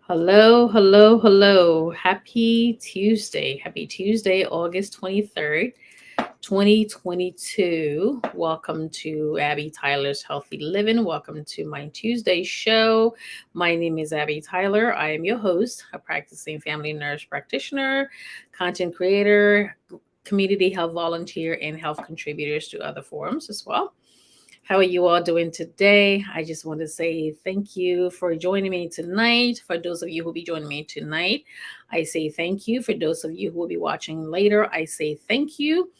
Hello, hello, hello. Happy Tuesday. Happy Tuesday, August 23rd, 2022. Welcome to Abby Tyler's Healthy Living. Welcome to my Tuesday show. My name is Abby Tyler. I am your host, a practicing family nurse practitioner, content creator, community health volunteer, and health contributors to other forums as well. How are you all doing today? I just want to say thank you for joining me tonight. For those of you who will be joining me tonight, I say thank you. For those of you who will be watching later, I say thank you.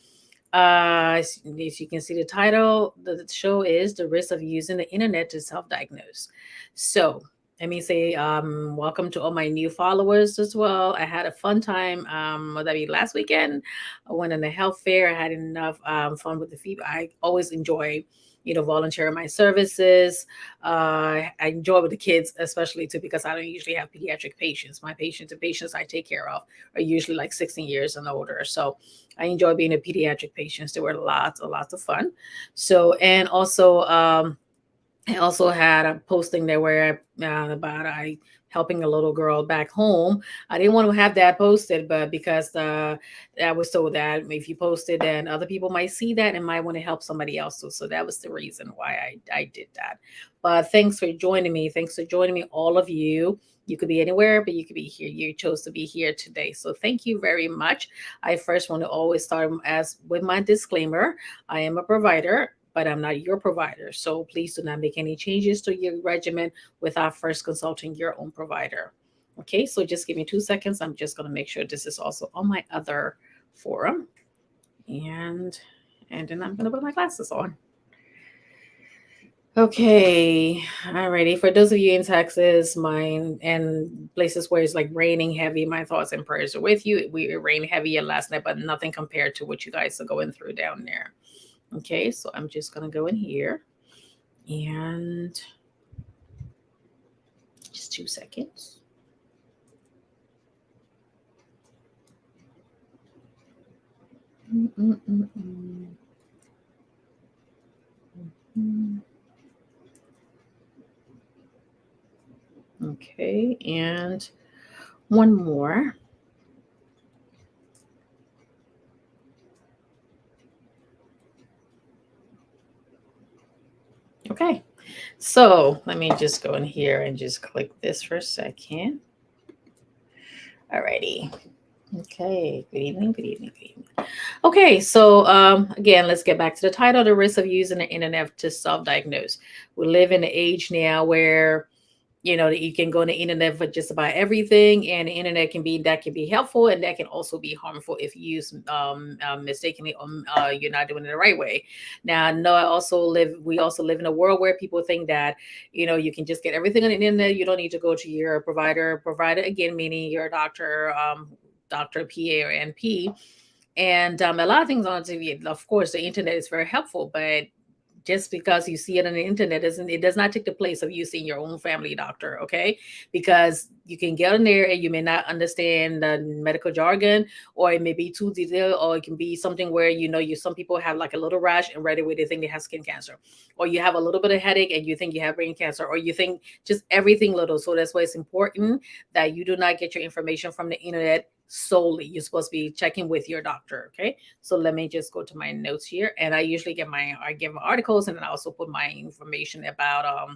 As you can see, the title the show is The Risk of Using the Internet to Self-Diagnose. So, let me say welcome to all my new followers as well. I had a fun time. That be last weekend. I went on a health fair. I had enough fun with the feedback. I always enjoy volunteering my services. I enjoy with the kids, especially too, because I don't usually have pediatric patients. The patients I take care of are usually like 16 years and older. So I enjoy being a pediatric patient. They were lots of fun. So, and also, I also had a posting there where about I helping a little girl back home. I didn't want to have that posted, but because I was told that if you post it, then other people might see that and might want to help somebody else. So that was the reason why I did that. But thanks for joining me. Thanks for joining me, all of you. You could be anywhere, but you could be here. You chose to be here today. So thank you very much. I first want to always start as with my disclaimer. I am a provider, but I'm not your provider. So please do not make any changes to your regimen without first consulting your own provider. Okay, so just give me 2 seconds. I'm just going to make sure this is also on my other forum. And then I'm going to put my glasses on. Okay, alrighty. For those of you in Texas, mine and places where it's like raining heavy, my thoughts and prayers are with you. We rained heavy last night, but nothing compared to what you guys are going through down there. Okay, so I'm just gonna go in here and just 2 seconds. Mm-mm-mm-mm. Mm. Okay, and one more. Okay, so let me just go in here and just click this for a second. Alrighty. Okay, good evening, good evening, good evening. Okay, so again, let's get back to the title, The Risk of Using the Internet to Self-Diagnose. We live in an age now where you can go on the internet for just about everything, and the internet can be helpful, and that can also be harmful if you use mistakenly, you're not doing it the right way. Now, I know we also live in a world where people think that you can just get everything on the internet. You don't need to go to your provider again, meaning your doctor, PA or NP. And a lot of things on TV. Of course, the internet is very helpful, but just because you see it on the internet does not take the place of you seeing your own family doctor. Okay, because you can get on there and you may not understand the medical jargon, or it may be too detailed, or it can be something where you some people have like a little rash and right away they think they have skin cancer, or you have a little bit of headache and you think you have brain cancer, or you think just everything little. So that's why it's important that you do not get your information from the internet solely. You're supposed to be checking with your doctor. Okay, so let me just go to my notes here, and I give my articles, and then I also put my information about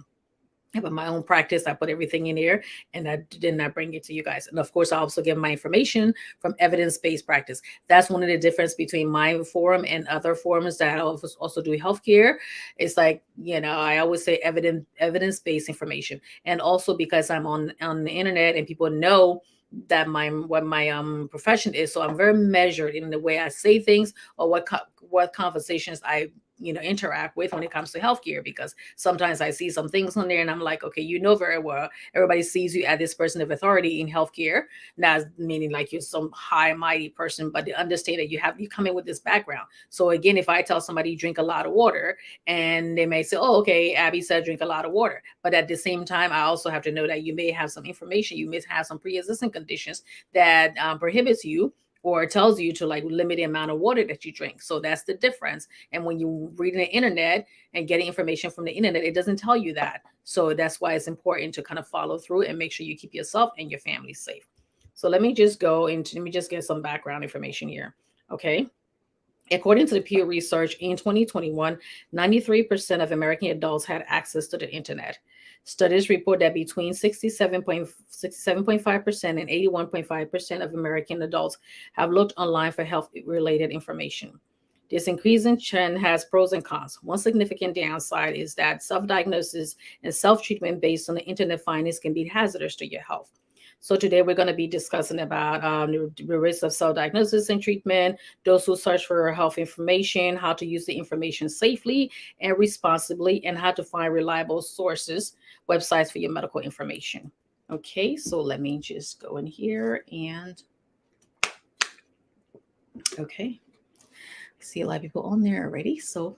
my own practice. I put everything in here, and then I bring it to you guys. And of course, I also give my information from evidence-based practice. That's one of the difference between my forum and other forums that also do healthcare. It's like, I always say evidence-based information, and also because I'm on the internet and people know that what my profession is, so I'm very measured in the way I say things, or what conversations I interact with when it comes to healthcare, because sometimes I see some things on there and I'm like, okay, very well, everybody sees you as this person of authority in healthcare, not meaning like you're some high mighty person, but they understand that you come in with this background. So again, if I tell somebody drink a lot of water, and they may say, oh, okay, Abby said drink a lot of water, but at the same time I also have to know that you may have some information, you may have some pre-existing conditions that prohibits you or it tells you to like limit the amount of water that you drink. So that's the difference. And when you read the internet and getting information from the internet, it doesn't tell you that. So that's why it's important to kind of follow through and make sure you keep yourself and your family safe. So let me just get some background information here. Okay. According to the Pew Research in 2021, 93% of American adults had access to the internet. Studies report that between 67.5% and 81.5% of American adults have looked online for health related information. This increasing trend has pros and cons. One significant downside is that self diagnosis and self treatment based on the internet findings can be hazardous to your health. So today we're going to be discussing about the risks of self-diagnosis and treatment, those who search for health information, how to use the information safely and responsibly, and how to find reliable sources, websites for your medical information. Okay, so let me just go in here and okay, I see a lot of people on there already. So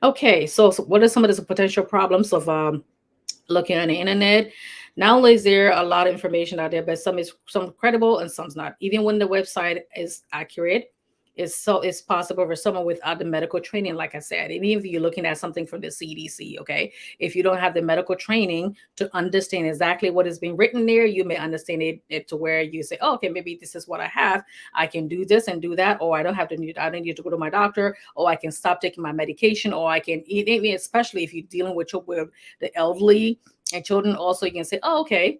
okay, so what are some of the potential problems of looking on the internet? Not only is there a lot of information out there, but some credible and some's not. Even when the website is accurate, it's possible for someone without the medical training, like I said. Even if you're looking at something from the CDC, okay, if you don't have the medical training to understand exactly what is being written there, you may understand it to where you say, oh, okay, maybe this is what I have. I can do this and do that, or I don't need to go to my doctor, or I can stop taking my medication, or I can eat, especially if you're dealing with the elderly and children also, you can say, oh, okay,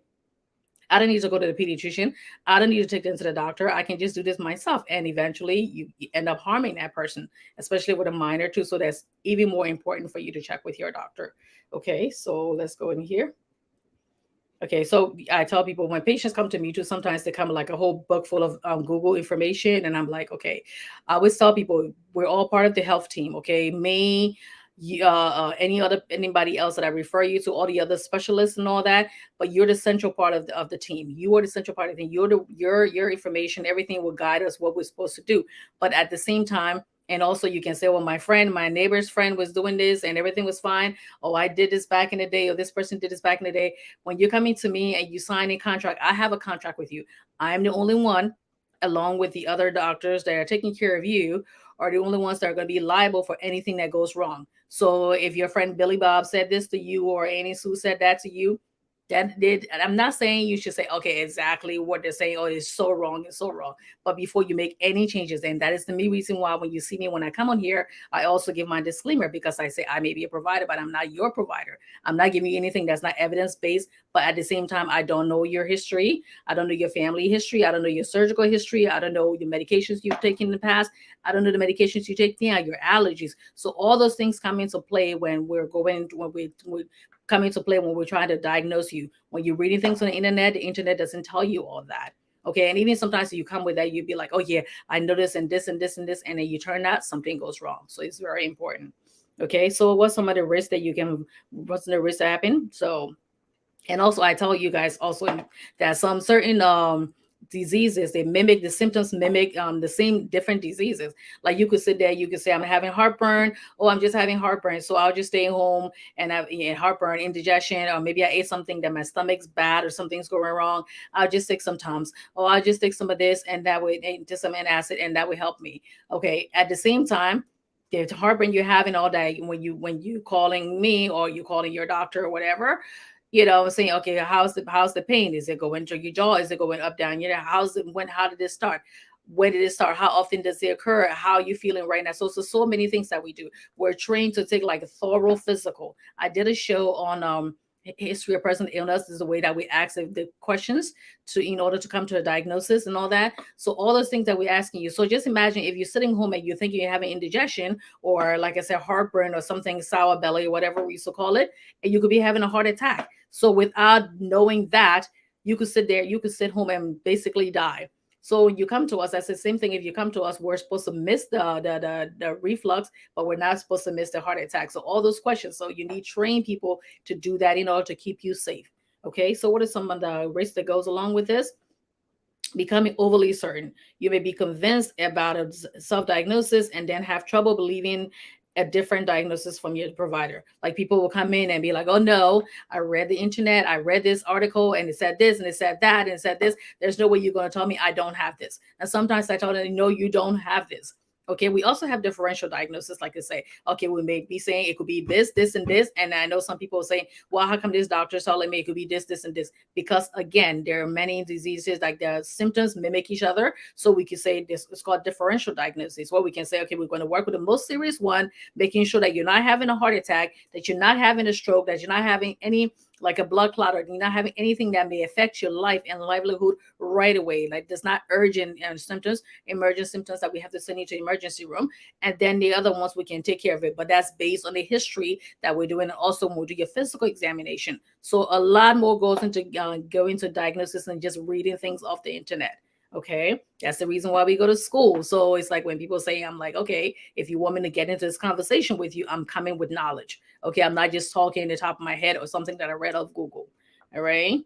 I don't need to go to the pediatrician. I don't need to take them to the doctor. I can just do this myself. And eventually you end up harming that person, especially with a minor too. So that's even more important for you to check with your doctor. Okay, so let's go in here. Okay, so I tell people when patients come to me too, sometimes they come with like a whole book full of Google information, and I'm like, okay, I always tell people we're all part of the health team. Okay, me, anybody else that I refer you to, all the other specialists and all that, but you're the central part of the team. You are the central part of the team. Your information, everything will guide us what we're supposed to do. But at the same time, and also you can say, well, my neighbor's friend was doing this and everything was fine. Oh, I did this back in the day, or this person did this back in the day. When you're coming to me and you sign a contract, I have a contract with you. I'm the only one, along with the other doctors that are taking care of you, are the only ones that are going to be liable for anything that goes wrong. So if your friend Billy Bob said this to you, or Annie Sue said that to you, that did, and I'm not saying you should say, okay, exactly what they're saying, oh, it's so wrong, it's so wrong. But before you make any changes, and that is the main reason why when you see me, when I come on here, I also give my disclaimer, because I say I may be a provider, but I'm not your provider. I'm not giving you anything that's not evidence-based, but at the same time, I don't know your history. I don't know your family history. I don't know your surgical history. I don't know the medications you've taken in the past. I don't know the medications you take now, your allergies. So all those things come into play when we come into play when we're trying to diagnose you. When you're reading things on the internet doesn't tell you all that. Okay. And even sometimes you come with that, you'd be like, oh yeah, I know this and this and this and this. And then you turn out something goes wrong. So it's very important. Okay. So what's some of the risks what's the risk that happen? So, and also I tell you guys also that some certain diseases, the symptoms mimic the same different diseases. Like you could sit there, you could say, I'm having heartburn. Oh, I'm just having heartburn, so I'll just stay home and have heartburn, indigestion, or maybe I ate something that my stomach's bad or something's going wrong. I'll just take some Tums. Oh, I'll just take some of this, and that would just some antacid, and that would help me. Okay, at the same time, the heartburn you're having all day, when you calling me or you calling your doctor or whatever, saying, okay, how's the pain? Is it going to your jaw? Is it going up, down? How did this start? When did it start? How often does it occur? How are you feeling right now? So many things that we do. We're trained to take like a thorough physical. I did a show on history of present illness. Is the way that we ask the questions to in order to come to a diagnosis and all that. So all those things that we're asking you. So just imagine if you're sitting home and you're thinking you're having indigestion, or like I said, heartburn, or something, sour belly, or whatever we used to call it, and you could be having a heart attack. So without knowing that, you could sit home and basically die. So when you come to us, that's the same thing. If you come to us, we're supposed to miss the reflux, but we're not supposed to miss the heart attack. So all those questions. So you need trained people to do that in order to keep you safe. Okay. So what are some of the risks that goes along with this? Becoming overly certain. You may be convinced about a self-diagnosis and then have trouble believing a different diagnosis from your provider. Like people will come in and be like, oh no, I read the internet, I read this article and it said this and it said that and it said this. There's no way you're going to tell me I don't have this. And sometimes I tell them, no, you don't have this. Okay, we also have differential diagnosis, like I say, okay, we may be saying it could be this, this, and this. And I know some people are saying, well, how come this doctor's telling me it could be this, this, and this? Because again, there are many diseases like the symptoms mimic each other. So we can say this is called differential diagnosis, where we can say, okay, we're going to work with the most serious one, making sure that you're not having a heart attack, that you're not having a stroke, that you're not having any like a blood clot, or you're not having anything that may affect your life and livelihood right away. Like there's not urgent symptoms, emergent symptoms that we have to send you to the emergency room. And then the other ones we can take care of it. But that's based on the history that we're doing. And also we'll do your physical examination. So a lot more goes into going to diagnosis than just reading things off the internet. Okay, that's the reason why we go to school. So it's like when people say, I'm like, okay, if you want me to get into this conversation with you, I'm coming with knowledge. Okay, I'm not just talking in the top of my head or something that I read off Google. All right.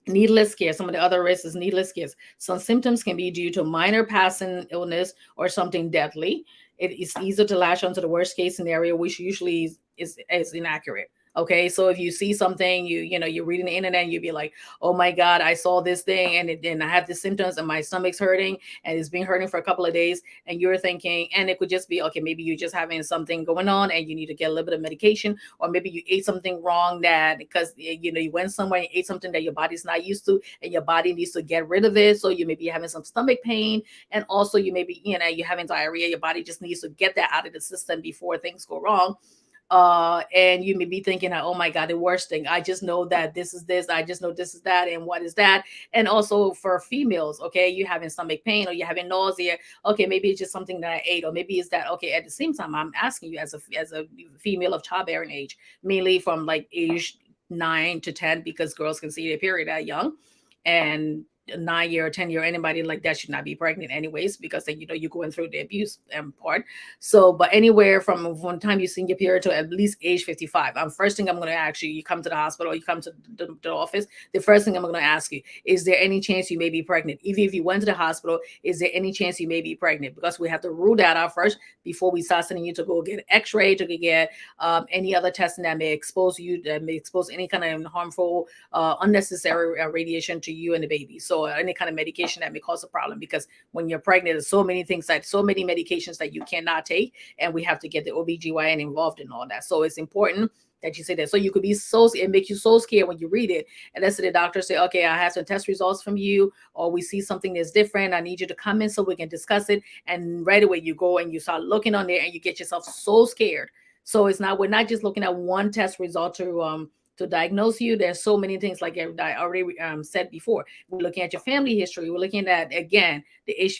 Needless care. Some of the other risks is needless cares. Some symptoms can be due to minor passing illness or something deadly. It is easier to latch onto the worst case scenario, which usually is inaccurate. Okay, so if you see something, you're reading the internet, and you'd be like, "Oh my God, I saw this thing, and I have the symptoms, and my stomach's hurting, and it's been hurting for a couple of days." And you're thinking, and it could just be, okay, maybe you're just having something going on, and you need to get a little bit of medication, or maybe you ate something wrong that because you went somewhere and ate something that your body's not used to, and your body needs to get rid of it. So you may be having some stomach pain, and also you may be, you're having diarrhea. Your body just needs to get that out of the system before things go wrong. And you may be thinking, oh my God, the worst thing, I just know that this is this, I just know this is that, and what is that. And also for females, okay, you having stomach pain or you're having nausea, okay, maybe it's just something that I ate, or maybe it's that. Okay, at the same time, I'm asking you as a female of childbearing age, mainly from like age 9 to 10, because girls can see their period that young. And 9 year or 10 year, anybody like that should not be pregnant anyways, because then you're going through the abuse part. So but anywhere from one time you see your period to at least age 55, first thing I'm going to ask you, you come to the hospital, you come to the office, the first thing I'm going to ask you, is there any chance you may be pregnant? Even if you went to the hospital, is there any chance you may be pregnant? Because we have to rule that out first before we start sending you to go get an x-ray, to get any other testing that may expose you, that may expose any kind of harmful unnecessary radiation to you and the baby. So any kind of medication that may cause a problem, because when you're pregnant, there's so many things, that so many medications that you cannot take, and we have to get the OBGYN involved in all that. So it's important that you say that. So you could be so, it makes you so scared when you read it. And let's say the doctor say, okay, I have some test results from you, or we see something that's different. I need you to come in so we can discuss it. And right away you go and you start looking on there and you get yourself so scared. So we're not just looking at one test result to diagnose you. There's so many things, like I already said before. We're looking at your family history. We're looking at, again,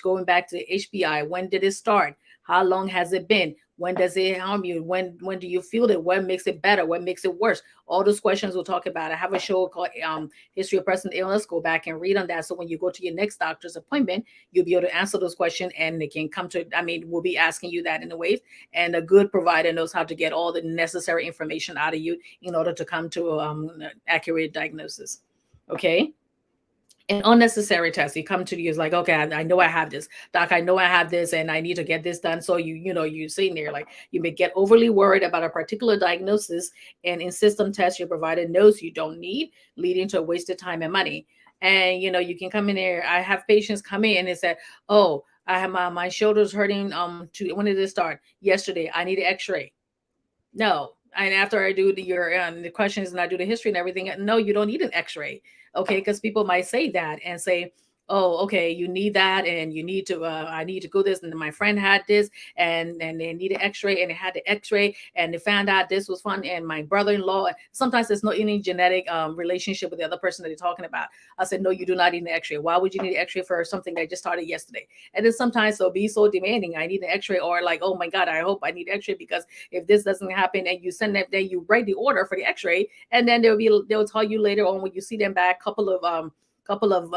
going back to the HPI. When did it start? How long has it been? When does it harm you? When do you feel it? What makes it better? What makes it worse? All those questions we'll talk about. I have a show called History of Present Illness. Go back and read on that. So when you go to your next doctor's appointment, you'll be able to answer those questions, and they can come to, we'll be asking you that in a way. And a good provider knows how to get all the necessary information out of you in order to come to accurate diagnosis. Okay. An unnecessary test. You come to you, is like, okay, I know I have this, doc, I know I have this, and I need to get this done. So you sitting there, like, you may get overly worried about a particular diagnosis and insist on tests your provider knows you don't need, leading to a wasted time and money. And you can come in there. I have patients come in and they said, oh, I have my shoulders hurting. When did it start? Yesterday. I need an x-ray. No. And after I do the questions and I do the history and everything, no, you don't need an x-ray. Okay, because people might say that and say, oh, okay, you need that, and you need to I need to go this, and my friend had this, and they need an x-ray, and they had the x-ray, and they found out this was fun, and my brother-in-law, sometimes there's no any genetic relationship with the other person that they're talking about. I said, no, you do not need an x-ray. Why would you need an x-ray for something that just started yesterday? And then sometimes they'll be so demanding, I need an x-ray, or like, oh my God, I hope I need x-ray, because if this doesn't happen, and you send that, then you write the order for the x-ray, and then they'll tell you later on when you see them back couple of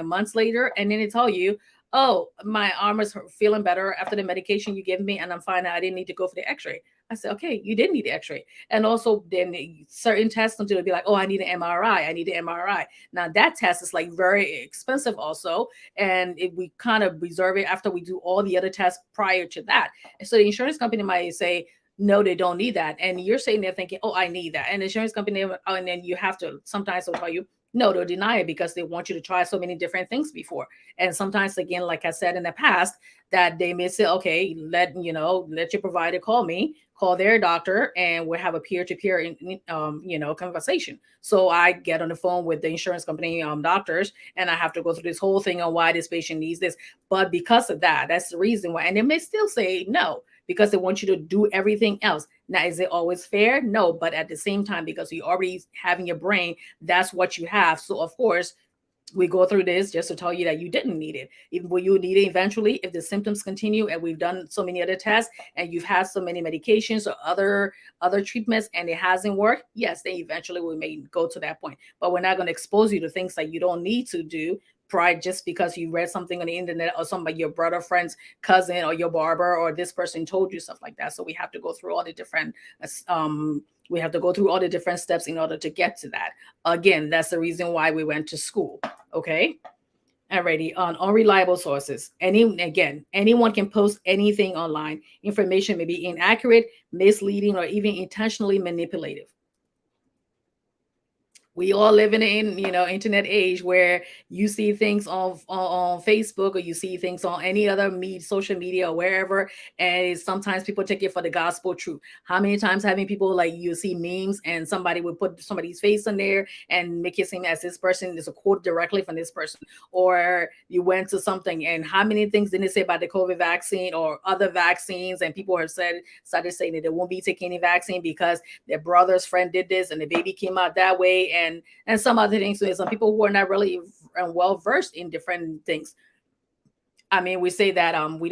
months later, and then they tell you, oh, my arm is feeling better after the medication you gave me, and I'm fine now, I didn't need to go for the x-ray. I said, okay, you did need the x-ray. And also then certain tests until they'll be like, oh, I need an MRI. I need an MRI. Now that test is like very expensive also. And if we kind of reserve it after we do all the other tests prior to that. And so the insurance company might say, no, they don't need that. And you're sitting there thinking, oh, I need that. And the insurance company, and then you have to, sometimes they'll tell you, no, they'll deny it because they want you to try so many different things before. And sometimes, again, like I said in the past, that they may say, okay, let your provider call me, call their doctor, and we'll have a peer-to-peer, conversation. So I get on the phone with the insurance company doctors, and I have to go through this whole thing on why this patient needs this. But because of that, that's the reason why. And they may still say no because they want you to do everything else. Now, is it always fair? No, but at the same time, because you already have in your brain, that's what you have. So of course, we go through this just to tell you that you didn't need it. Even when you need it eventually, if the symptoms continue, and we've done so many other tests, and you've had so many medications or other treatments, and it hasn't worked, yes, then eventually we may go to that point. But we're not going to expose you to things that you don't need to do pride just because you read something on the internet, or somebody, your brother, friend's cousin, or your barber, or this person told you stuff like that. So we have to go through all the different steps in order to get to that. Again, that's the reason why we went to school. Okay. Alrighty, on unreliable sources. Anyone can post anything online. Information may be inaccurate, misleading, or even intentionally manipulative. We all live in an internet age where you see things on Facebook, or you see things on any other social media, or wherever, and sometimes people take it for the gospel truth. How many times having people, like, you see memes and somebody would put somebody's face on there and make it seem as this person is a quote directly from this person, or you went to something, and how many things didn't it say about the COVID vaccine or other vaccines, and people have started saying that they won't be taking any vaccine because their brother's friend did this and the baby came out that way, and some other things. So some people who are not really well versed in different things. I mean, we say that we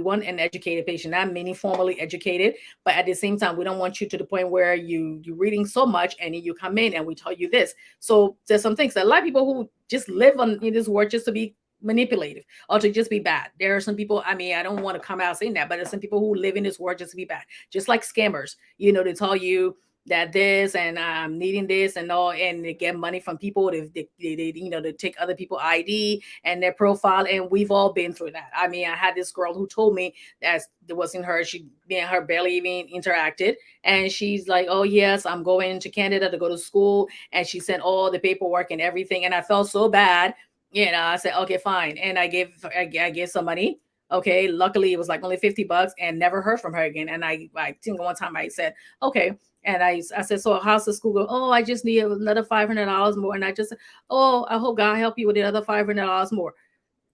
want an educated patient, not many formally educated, but at the same time, we don't want you to the point where you're reading so much and you come in and we tell you this. So there's some things that a lot of people who just live in this world just to be manipulative or to just be bad. There are some people, I mean, I don't want to come out saying that, but there's some people who live in this world just to be bad, just like scammers, they tell you that this and I'm needing this and all, and they get money from people. They take other people ID and their profile, and we've all been through that. I mean, I had this girl who told me that it wasn't her. Me and her barely even interacted, and she's like, "Oh yes, I'm going to Canada to go to school," and she sent all the paperwork and everything, and I felt so bad. I said, "Okay, fine," and I gave some money. Okay, luckily it was like only $50, and never heard from her again. And I think one time I said, okay. And I said, so how's the school go? Oh, I just need another $500 more. And I just said, oh, I hope God help you with the other $500 more.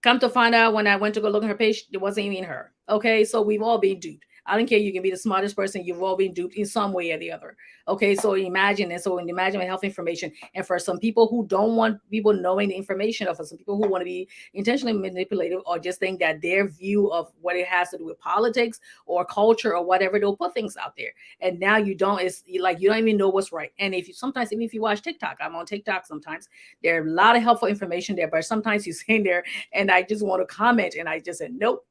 Come to find out, when I went to go look at her page, it wasn't even her. Okay, so we've all been duped. I don't care. You can be the smartest person. You've all been duped in some way or the other. Okay, so imagine health information. And for some people who don't want people knowing the information, or for some people who want to be intentionally manipulative, or just think that their view of what it has to do with politics or culture or whatever, they'll put things out there. And now it's like you don't even know what's right. And even if you watch TikTok, I'm on TikTok sometimes, there are a lot of helpful information there, but sometimes you sit there and I just want to comment, and I just said, nope,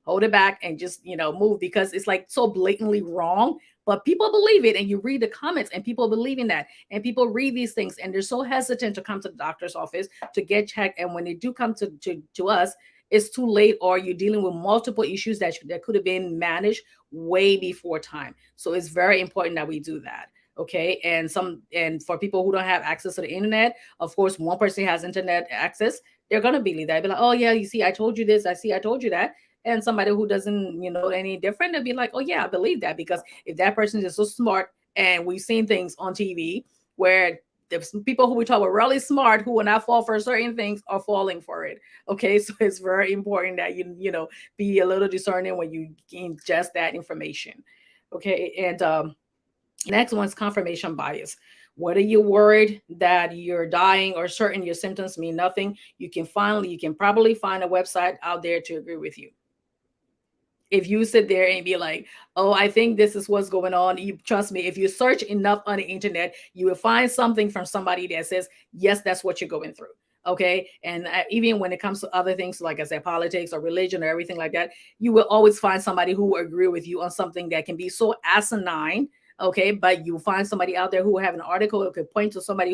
hold it back and just move, because it's like so blatantly wrong, but people believe it. And you read the comments and people believe in that, and people read these things and they're so hesitant to come to the doctor's office to get checked. And when they do come to us, it's too late, or you're dealing with multiple issues that could have been managed way before time. So it's very important that we do that. Okay. And for people who don't have access to the internet, of course, one person has internet access, they're going to believe that. Be like, oh yeah, you see, I told you this. I told you that. And somebody who doesn't, any different, they'll be like, oh yeah, I believe that. Because if that person is so smart, and we've seen things on TV where there's people who we thought were really smart, who will not fall for certain things, are falling for it. Okay. So it's very important that you be a little discerning when you ingest that information. Okay. And next one is confirmation bias. Whether you're worried that you're dying or certain your symptoms mean nothing, you can probably find a website out there to agree with you. If you sit there and be like, oh, I think this is what's going on, you trust me, if you search enough on the internet, you will find something from somebody that says, yes, that's what you're going through. Okay. And even when it comes to other things, like I said, politics or religion or everything like that, you will always find somebody who will agree with you on something that can be so asinine. Okay, but you find somebody out there who have an article that could point to somebody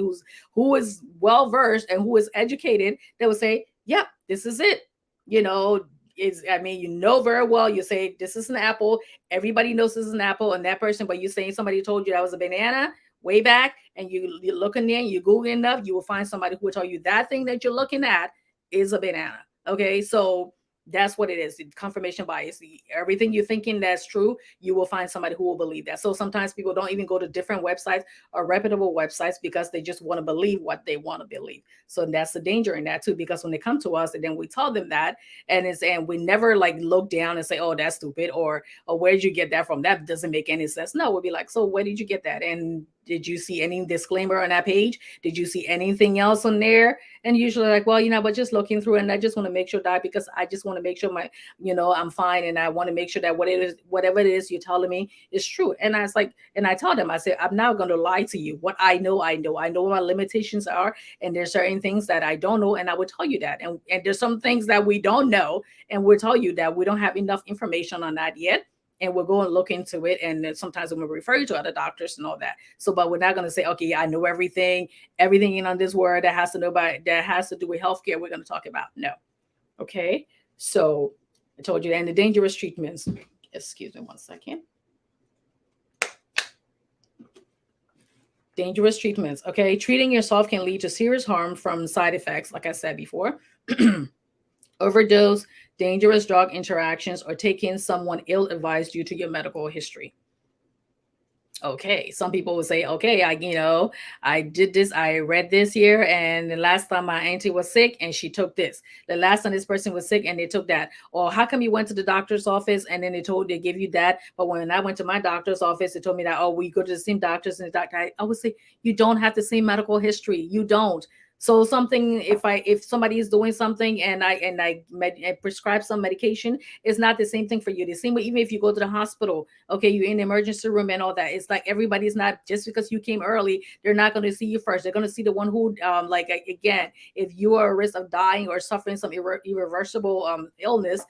who is well versed and who is educated that will say, "Yep, this is it." You know, it's, I mean, you know very well. You say this is an apple. Everybody knows this is an apple, and that person. But you saying somebody told you that was a banana way back, and you look in there, you Google enough, you will find somebody who will tell you that thing that you're looking at is a banana. Okay, so that's what it is. Confirmation bias. Everything you're thinking that's true, you will find somebody who will believe that. So sometimes people don't even go to different websites or reputable websites because they just want to believe what they want to believe. So that's the danger in that too, because when they come to us and then we tell them that, and we never like look down and say, oh, that's stupid, or where did you get that from? That doesn't make any sense. No, we'll be like, so where did you get that? And did you see any disclaimer on that page? Did you see anything else on there? And usually like, well, but just looking through, and I just want to make sure that, because I just want to make sure I'm fine, and I want to make sure that whatever it is you're telling me is true. And I was like, and I told them, I said, I'm not going to lie to you. What I know, I know what my limitations are, and there's certain things that I don't know, and I would tell you that. And there's some things that we don't know, and we'll tell you that we don't have enough information on that yet, and we'll go and look into it. And then sometimes we'll refer you to other doctors and all that. So, but we're not going to say, okay, yeah, I know everything in on this word that has to know about, that has to do with healthcare. We're going to talk about no. Okay. So I told you, and the dangerous treatments. Excuse me 1 second. Dangerous treatments. Okay. Treating yourself can lead to serious harm from side effects, like I said before. Overdose, dangerous drug interactions, or taking someone ill advised due to your medical history. Okay, some people will say, okay, I did this, I read this here, and the last time my auntie was sick and she took this. The last time this person was sick and they took that. Or how come you went to the doctor's office and then they give you that, but when I went to my doctor's office, they told me that, oh, we go to the same doctors, and the doctor, I would say, you don't have the same medical history. You don't. So something, if somebody is doing something and I prescribe some medication, it's not the same thing for you. The same way, even if you go to the hospital, okay, you're in the emergency room and all that. It's like everybody's not, just because you came early, they're not going to see you first. They're going to see the one who, again, if you are at risk of dying or suffering some irreversible illness,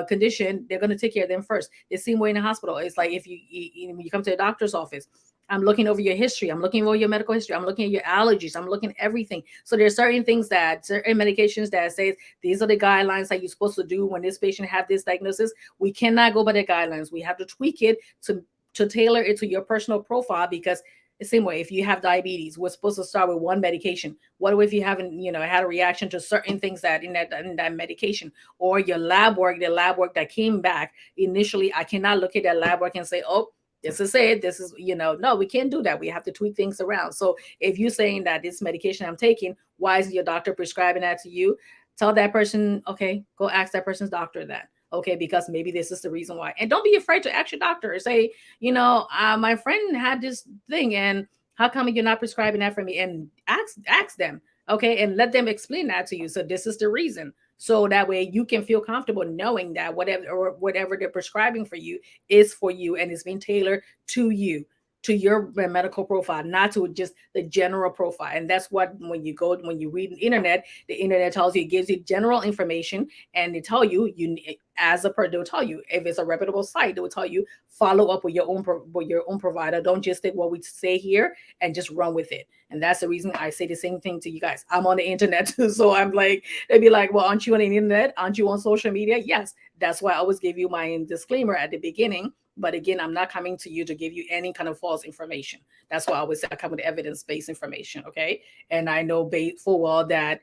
condition, they're going to take care of them first. The same way in the hospital. It's like if when you come to a doctor's office, I'm looking over your history. I'm looking over your medical history. I'm looking at your allergies. I'm looking at everything. So there's certain things, that certain medications that says these are the guidelines that you're supposed to do when this patient have this diagnosis. We cannot go by the guidelines. We have to tweak it to tailor it to your personal profile, because the same way, if you have diabetes, we're supposed to start with one medication. What if you haven't, had a reaction to certain things that in that medication, or your lab work, the lab work that came back initially? I cannot look at that lab work and say, oh, this is it. This is, no, we can't do that. We have to tweak things around. So if you're saying that this medication I'm taking, why is your doctor prescribing that to you? Tell that person, okay, go ask that person's doctor that. Okay, because maybe this is the reason why. And don't be afraid to ask your doctor. Say, my friend had this thing, and how come you're not prescribing that for me? And ask them, okay, and let them explain that to you. So this is the reason. So that way you can feel comfortable knowing that whatever they're prescribing for you is for you, and it's being tailored to you, to your medical profile, not to just the general profile. And that's what, when you read the internet tells you, it gives you general information, and they tell you, they'll tell you, if it's a reputable site, they will tell you, follow up with your own provider. Don't just take what we say here and just run with it. And that's the reason I say the same thing to you guys. I'm on the internet too, so I'm like, they'd be like, well, aren't you on the internet? Aren't you on social media? Yes. That's why I always give you my disclaimer at the beginning. But again, I'm not coming to you to give you any kind of false information. That's why I always say I come with evidence-based information, okay? And I know full well that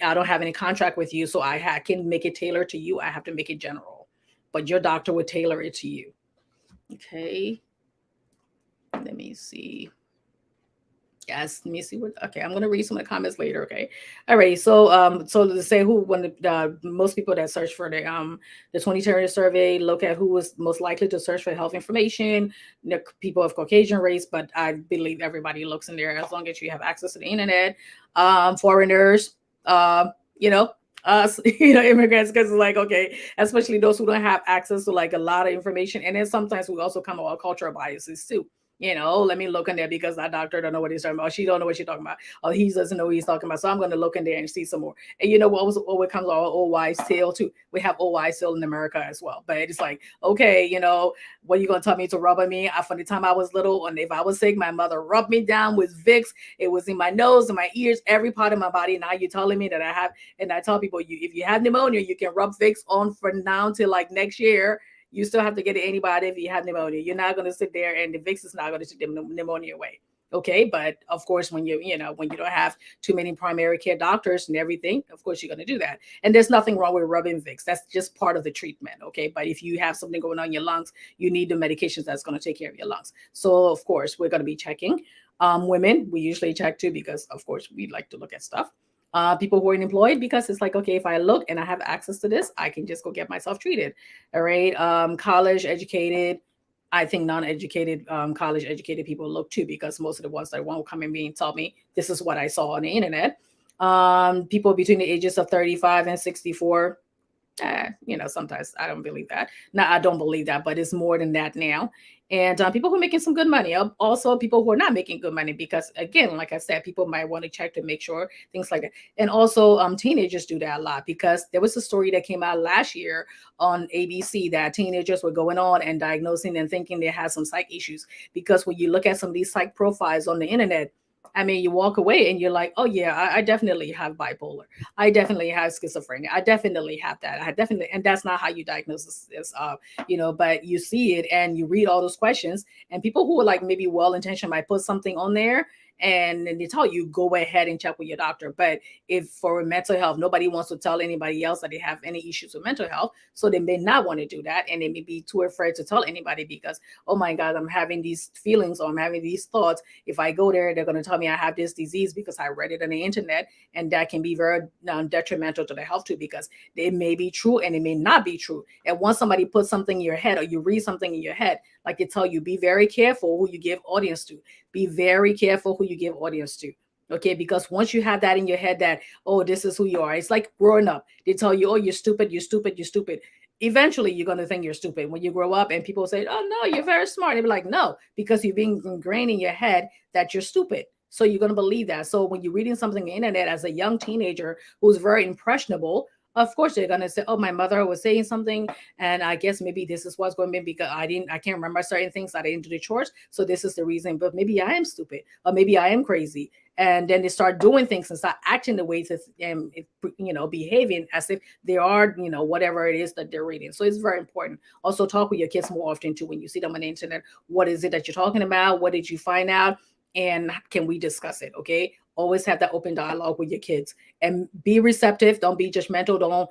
I don't have any contract with you, so I can make it tailored to you. I have to make it general, but your doctor would tailor it to you. Okay. Let me see. Yes, let me see what. Okay, I'm gonna read some of the comments later. Okay, all right. So to say most people that search for the 2020 survey look at who was most likely to search for health information, the people of Caucasian race, but I believe everybody looks in there as long as you have access to the internet. Foreigners, us, immigrants, because it's like, okay, especially those who don't have access to like a lot of information, and then sometimes we also come with cultural biases too. Let me look in there because that doctor don't know what he's talking about. She don't know what she's talking about. Or he doesn't know what he's talking about. So I'm going to look in there and see some more. And what comes our old wives' tale too. We have old wives' tale in America as well. But it's like, okay, what are you going to tell me to rub on me? From the time I was little, and if I was sick, my mother rubbed me down with Vicks. It was in my nose, in my ears, every part of my body. Now you're telling me that I have, and I tell people, if you have pneumonia, you can rub Vicks on for now till like next year. You still have to get an antibiotic if you have pneumonia. You're not going to sit there and the Vicks is not going to take the pneumonia away. Okay, but of course, when when you don't have too many primary care doctors and everything, of course you're going to do that. And there's nothing wrong with rubbing Vicks. That's just part of the treatment. Okay, but if you have something going on in your lungs, you need the medications that's going to take care of your lungs. So of course we're going to be checking. Women, we usually check too because of course we like to look at stuff. People who are unemployed, because it's like, okay, if I look and I have access to this, I can just go get myself treated. All right. College educated, I think non-educated, college educated people look too, because most of the ones that won't come and me and tell me this is what I saw on the internet. People between the ages of 35 and 64, sometimes I don't believe that. No, I don't believe that, but it's more than that now. And people who are making some good money, also people who are not making good money, because again, like I said, people might want to check to make sure things like that. And also, teenagers do that a lot, because there was a story that came out last year on ABC that teenagers were going on and diagnosing and thinking they had some psych issues. Because when you look at some of these psych profiles on the internet, I mean, you walk away and you're like, oh yeah, I definitely have bipolar. I definitely have schizophrenia. I definitely have that. I definitely, and that's not how you diagnose this, but you see it and you read all those questions, and people who are like maybe well-intentioned might put something on there, and then they tell you, go ahead and check with your doctor. But if for mental health, nobody wants to tell anybody else that they have any issues with mental health, so they may not want to do that, and they may be too afraid to tell anybody because, oh my God, I'm having these feelings or I'm having these thoughts. If I go there, they're going to tell me I have this disease because I read it on the internet, and that can be very detrimental to the health too, because it may be true and it may not be true. And once somebody puts something in your head, or you read something in your head, like they tell you, be very careful who you give audience to. Be very careful who you give audience to. Okay, because once you have that in your head that, oh, this is who you are, it's like growing up. They tell you, oh, you're stupid, you're stupid, you're stupid. Eventually, you're going to think you're stupid when you grow up, and people say, oh, no, you're very smart. They'll be like, no, because you're being ingrained in your head that you're stupid. So you're going to believe that. So when you're reading something on the internet as a young teenager who's very impressionable, of course they're gonna say, "Oh, my mother was saying something, and I guess maybe this is what's going to be because I can't remember certain things. I didn't do the chores, so this is the reason. But maybe I am stupid, or maybe I am crazy." And then they start doing things and start acting the way to, behaving as if they are, whatever it is that they're reading. So it's very important. Also, talk with your kids more often too when you see them on the internet. What is it that you're talking about? What did you find out? And can we discuss it? Okay, always have that open dialogue with your kids, and be receptive. Don't be judgmental. Don't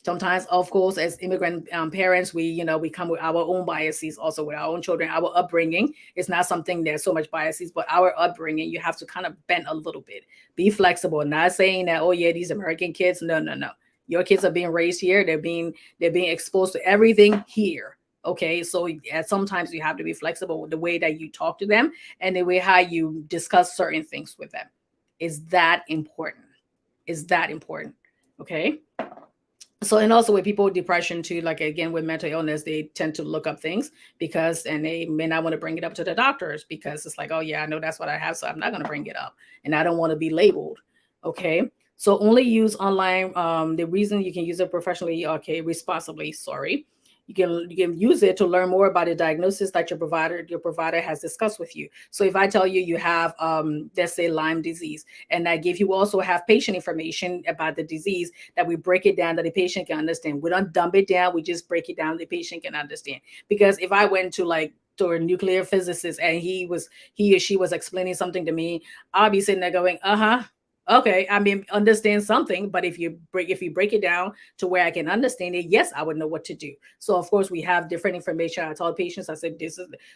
Sometimes, of course, as immigrant parents, we come with our own biases, also with our own children. Our upbringing is not something there's so much biases, but our upbringing, you have to kind of bend a little bit. Be flexible. Not saying that, oh yeah, these American kids, no, no, no. Your kids are being raised here. They're being exposed to everything here. Okay, so sometimes you have to be flexible with the way that you talk to them and the way how you discuss certain things with them. Is that important? Is that important? Okay. So, and also with people with depression too, like again with mental illness, they tend to look up things because, and they may not want to bring it up to the doctors because it's like, oh yeah, I know that's what I have, so I'm not going to bring it up, and I don't want to be labeled. Okay. So only use online. The reason you can use it professionally, okay, responsibly. Sorry, you can use it to learn more about a diagnosis that your provider has discussed with you. So if I tell you you have let's say Lyme disease, and I give you also have patient information about the disease, that we break it down that the patient can understand. We don't dumb it down, we just break it down the patient can understand. Because if I went to like to a nuclear physicist and he or she was explaining something to me, I'll be sitting there going, uh-huh, okay, I mean, understand something, but if you break it down to where I can understand it, yes, I would know what to do. So of course we have different information. I told patients, I said,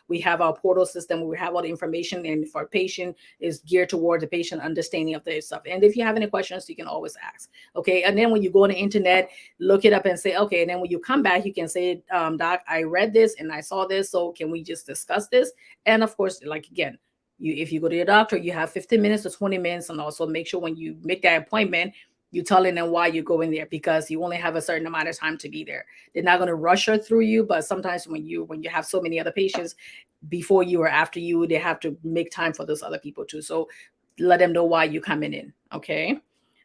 we have our portal system, we have all the information, and for patient is geared toward the patient understanding of this stuff. And if you have any questions, you can always ask. Okay. And then when you go on the internet, look it up and say, okay, and then when you come back, you can say, doc, I read this and I saw this. So can we just discuss this? And of course, like again, if you go to your doctor, you have 15 minutes to 20 minutes. And also make sure when you make that appointment, You telling them why you go in there, because you only have a certain amount of time to be there. They're not going to rush her through you, but sometimes when you have so many other patients before you or after you, they have to make time for those other people too. So let them know why you're coming in. Okay.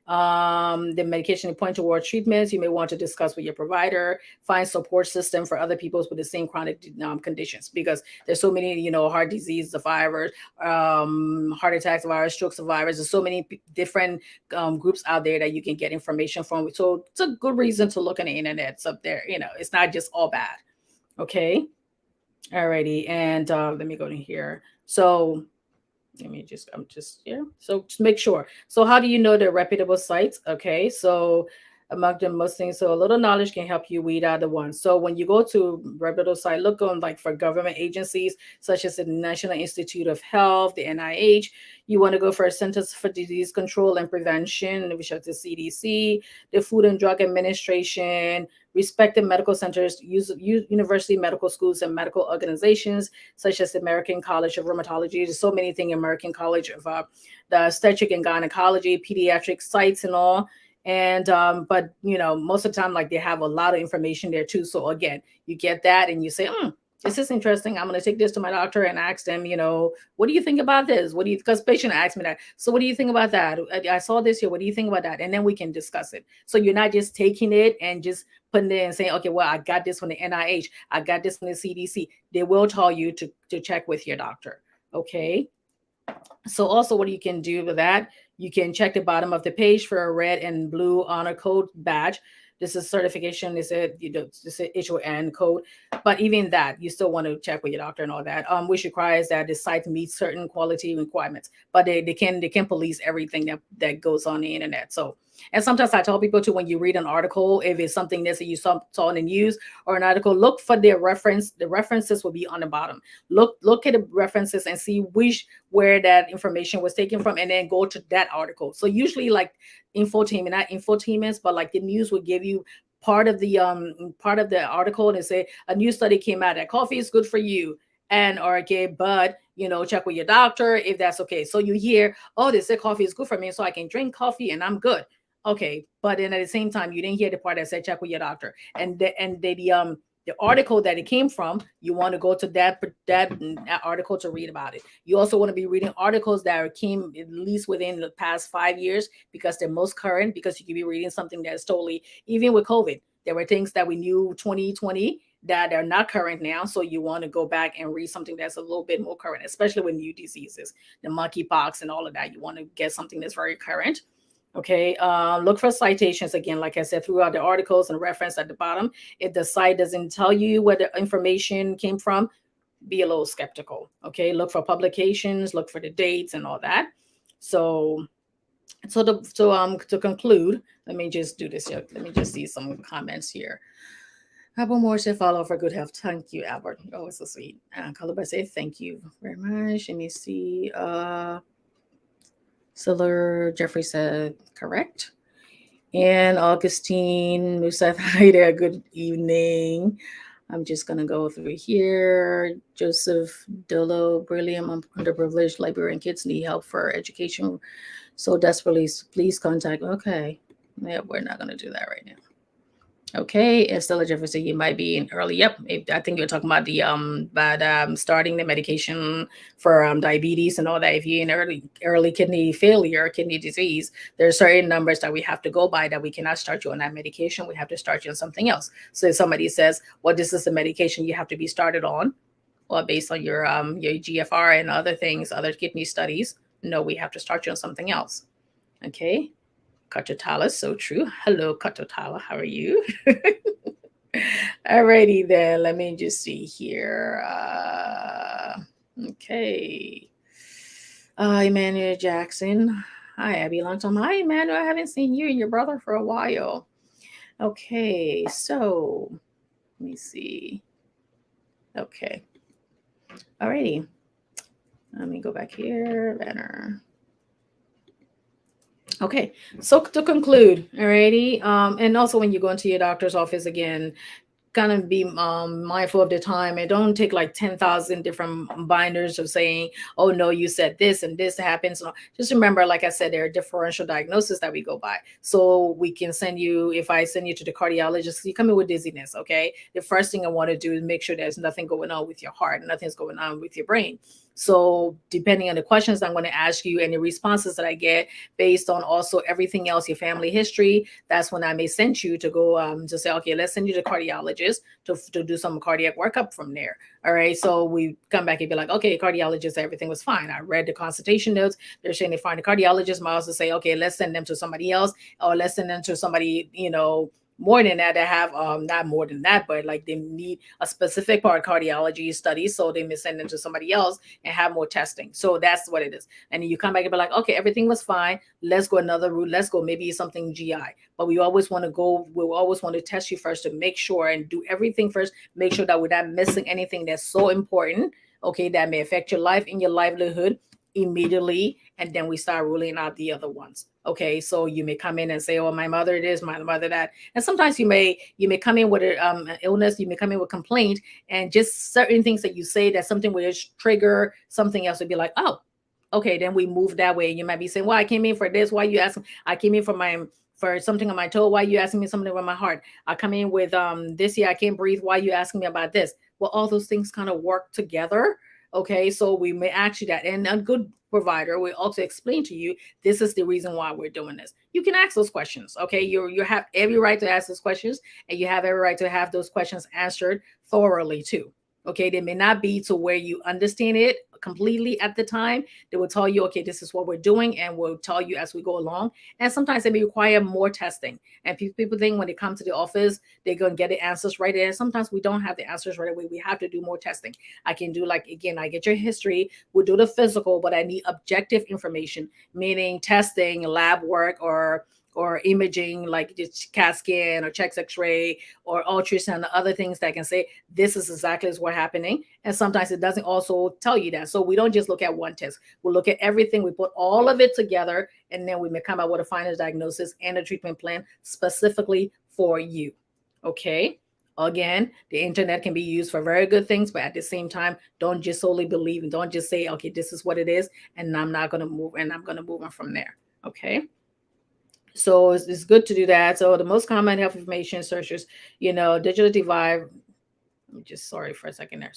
The medication point towards treatments. You may want to discuss with your provider, find support system for other people with the same chronic conditions, because there's so many, heart disease survivors, heart attack survivors, stroke survivors. There's so many different groups out there that you can get information from. So it's a good reason to look on the internet. It's up there. It's not just all bad. Okay. Alrighty. And let me go to here. So I'm just here. So just make sure. So how do you know they're reputable sites? Okay. So among the most things, so a little knowledge can help you weed out the ones. So when you go to reputable site, look on like for government agencies such as the National Institute of Health, the NIH. You want to go for a Centers for Disease Control and Prevention, which is the CDC, the Food and Drug Administration, respected medical centers, university medical schools, and medical organizations such as the American College of Rheumatology. There's so many things, American College of the Obstetric and Gynecology, pediatric sites, and all. And but most of the time, like, they have a lot of information there too. So again, you get that and you say, this is interesting. I'm going to take this to my doctor and ask them, what do you think about this? What do you, because patient asked me that. So what do you think about that? I saw this here. What do you think about that? And then we can discuss it. So you're not just taking it and just putting it and saying, okay, well, I got this from the NIH. I got this from the CDC. They will tell you to check with your doctor. Okay. So also what you can do with that, you can check the bottom of the page for a red and blue honor code badge. This is certification. This is HON code. But even that, you still want to check with your doctor and all that. Which requires that the site meets certain quality requirements. But they can police everything that goes on the internet. So, and sometimes I tell people too, when you read an article, if it's something that you saw in the news or an article, look for their reference. The references will be on the bottom. Look at the references and see where that information was taken from, and then go to that article. So usually, like, infotainment, not infotainments, but like the news will give you part of the article, and say a new study came out that coffee is good for you, and or okay, but check with your doctor if that's okay. So you hear, oh, they said coffee is good for me, so I can drink coffee and I'm good. Okay, but then at the same time, you didn't hear the part that said check with your doctor, and the article that it came from, you want to go to that article to read about it. You also want to be reading articles that came at least within the past 5 years, because they're most current, because you could be reading something that's totally, even with COVID, there were things that we knew 2020 that are not current now. So you want to go back and read something that's a little bit more current, especially with new diseases, the monkeypox and all of that. You want to get something that's very current. Okay, look for citations again, like I said, throughout the articles and reference at the bottom. If the site doesn't tell you where the information came from, be a little skeptical. Okay, look for publications, look for the dates and all that. So to conclude, let me just do this here. Let me just see some comments here. Albert Moore said, follow for good health. Thank you, Albert. Oh, it's so sweet. Calabar said, thank you very much. Let me see. Siller Jeffrey said, correct. And Augustine Musa, hi there. Good evening. I'm just going to go through here. Joseph Dolo, brilliant. I'm underprivileged. Liberian kids need help for education. So desperately, please contact. Okay. Yeah, we're not going to do that right now. Okay, and Stella Jefferson, you might be in early. Yep, I think you're talking about starting the medication for diabetes and all that. If you're in early kidney failure, kidney disease, there are certain numbers that we have to go by, that we cannot start you on that medication. We have to start you on something else. So if somebody says, well, this is the medication you have to be started on, well, based on your GFR and other things, other kidney studies, no, we have to start you on something else. Okay. Katotala, so true. Hello, Katotala. How are you? Alrighty then. Let me just see here. Okay. Emmanuel Jackson. Hi, Abby. Long time. Hi, Emmanuel. I haven't seen you and your brother for a while. Okay, so let me see. Okay. Alrighty. Let me go back here. Banner. Okay, so to conclude, alrighty, and also when you go into your doctor's office again, kind of be mindful of the time, and don't take like 10,000 different binders of saying, oh no, you said this and this happens. So just remember, like I said, there are differential diagnoses that we go by. So we can send you, if I send you to the cardiologist, you come in with dizziness, okay? The first thing I want to do is make sure there's nothing going on with your heart, nothing's going on with your brain. So depending on the questions I'm going to ask you and the responses that I get based on also everything else, your family history, that's when I may send you to go to say, okay, let's send you to cardiologist to do some cardiac workup from there. All right. So we come back and be like, okay, cardiologist, everything was fine. I read the consultation notes. They're saying they find a cardiologist. Might also say, okay, let's send them to somebody else, or let's send them to somebody, more than that, that have not more than that, but like they need a specific part of cardiology study, so they may send them to somebody else and have more testing. So that's what it is. And then you come back and be like, okay, everything was fine, let's go another route, let's go maybe something GI. But we always want to go, we always want to test you first to make sure and do everything first, make sure that we're not missing anything that's so important, okay, that may affect your life and your livelihood immediately, and then we start ruling out the other ones. Okay, so you may come in and say, oh, my mother this, my mother that. And sometimes you may come in with an illness, you may come in with complaint, and just certain things that you say, that something will just trigger something else, would be like, oh, okay, then we move that way. You might be saying, well, I came in for this, why you asking? I came in for something on my toe, why you asking me something with my heart? I come in with this year I can't breathe, why you asking me about this? Well, all those things kind of work together. Okay, so we may ask you that, and a good provider will also explain to you, this is the reason why we're doing this. You can ask those questions. Okay, you have every right to ask those questions, and you have every right to have those questions answered thoroughly too. Okay, they may not be to where you understand it completely at the time. They will tell you, okay, this is what we're doing, and we'll tell you as we go along. And sometimes they may require more testing. And people think when they come to the office, they're going to get the answers right there. Sometimes we don't have the answers right away. We have to do more testing. I can do, like, again, I get your history, we'll do the physical, but I need objective information, meaning testing, lab work, or imaging, like just CAT scan or chest X-ray or ultrasound, other things that can say this is exactly what's happening. And sometimes it doesn't also tell you that. So we don't just look at one test. We'll look at everything. We put all of it together, and then we may come out with a final diagnosis and a treatment plan specifically for you. Okay. Again, the internet can be used for very good things, but at the same time, don't just solely believe, and don't just say, okay, this is what it is, and I'm not going to move, and I'm going to move on from there. Okay. So it's good to do that. So the most common health information searches, digital divide. I'm just sorry for a second there.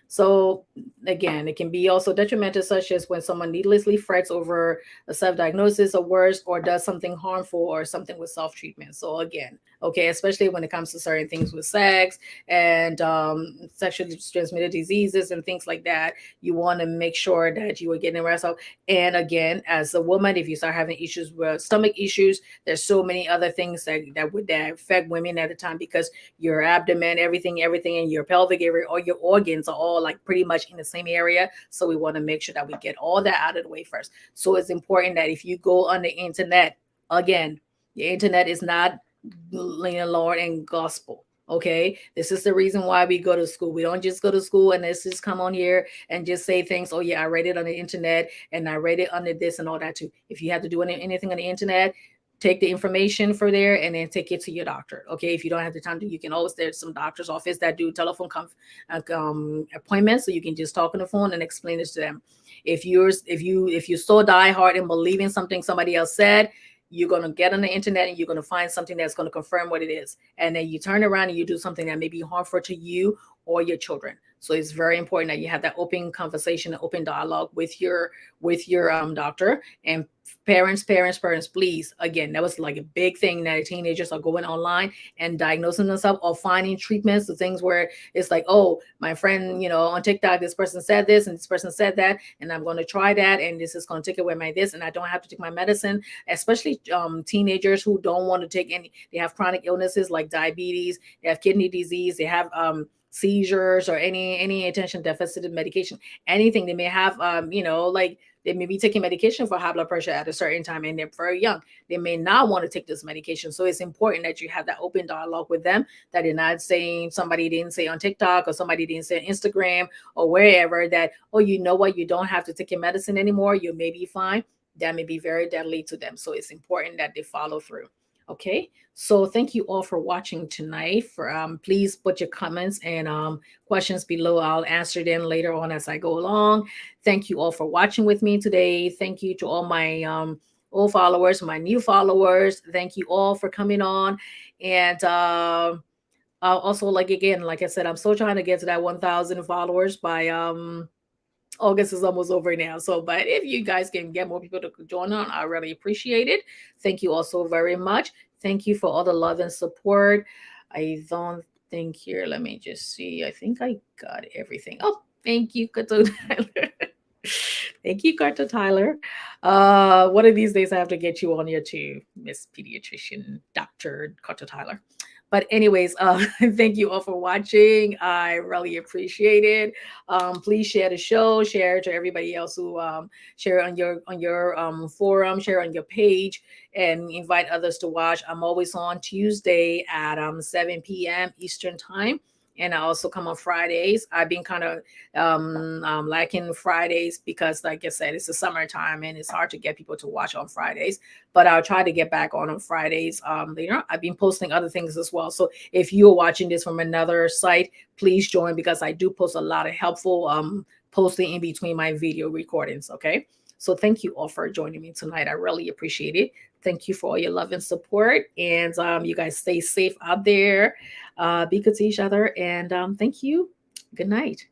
So again, it can be also detrimental, such as when someone needlessly frets over a self-diagnosis or worse, or does something harmful or something with self-treatment. So again, okay, especially when it comes to certain things with sex and sexually transmitted diseases and things like that, you want to make sure that you are getting rest of. And again, as a woman, if you start having issues with stomach issues, there's so many other things that affect women at a time, because your abdomen, everything in your pelvic area, all your organs are all like pretty much in the same area. So we want to make sure that we get all that out of the way first. So it's important that if you go on the internet, again, the internet is not Lord and gospel. Okay, this is the reason why we go to school. We don't just go to school and let's just come on here and just say things. Oh yeah, I read it on the internet and I read it under this and all that too. If you have to do anything on the internet, take the information for there and then take it to your doctor. Okay, if you don't have the time to, you can always, there's some doctor's office that do telephone appointments, so you can just talk on the phone and explain this to them. If you're so diehard in believing something somebody else said, you're going to get on the internet and you're going to find something that's going to confirm what it is, and then you turn around and you do something that may be harmful to you or your children. So it's very important that you have that open conversation, open dialogue with your doctor. And parents, please, again, that was like a big thing, that teenagers are going online and diagnosing themselves or finding treatments, the things where it's like, oh, my friend, on TikTok, this person said this and this person said that, and I'm going to try that, and this is going to take away my this, and I don't have to take my medicine. Especially teenagers who don't want to take any, they have chronic illnesses like diabetes, they have kidney disease, they have seizures, or any attention deficit medication, anything. They may have like they may be taking medication for high blood pressure at a certain time, and they're very young. They may not want to take this medication. So it's important that you have that open dialogue with them, that they're not saying, somebody didn't say on TikTok or somebody didn't say on Instagram or wherever, that, oh, you know what, you don't have to take your medicine anymore, you may be fine. That may be very deadly to them. So it's important that they follow through. Okay, so thank you all for watching tonight. For please put your comments and questions below. I'll answer them later on as I go along. Thank you all for watching with me today. Thank you to all my old followers, my new followers. Thank you all for coming on. And also, like again, like I said, I'm still trying to get to that 1,000 followers by August is almost over now. So, but if you guys can get more people to join on, I really appreciate it. Thank you also very much. Thank you for all the love and support. I don't think here, let me just see. I think I got everything. Oh, thank you, Kato Tyler. Thank you, Carter Tyler. One of these days I have to get you on here too, Miss Pediatrician Dr. Carter Tyler. But anyways, thank you all for watching. I really appreciate it. Please share the show, share it to everybody else who share it on your forum, share on your page, and invite others to watch. I'm always on Tuesday at 7 p.m. Eastern time. And I also come on Fridays. I've been kind of lacking Fridays because, like I said, it's the summertime and it's hard to get people to watch on Fridays. But I'll try to get back on Fridays later. I've been posting other things as well. So if you're watching this from another site, please join because I do post a lot of helpful posting in between my video recordings. Okay. So thank you all for joining me tonight. I really appreciate it. Thank you for all your love and support. And you guys stay safe out there. Be good to each other. And thank you. Good night.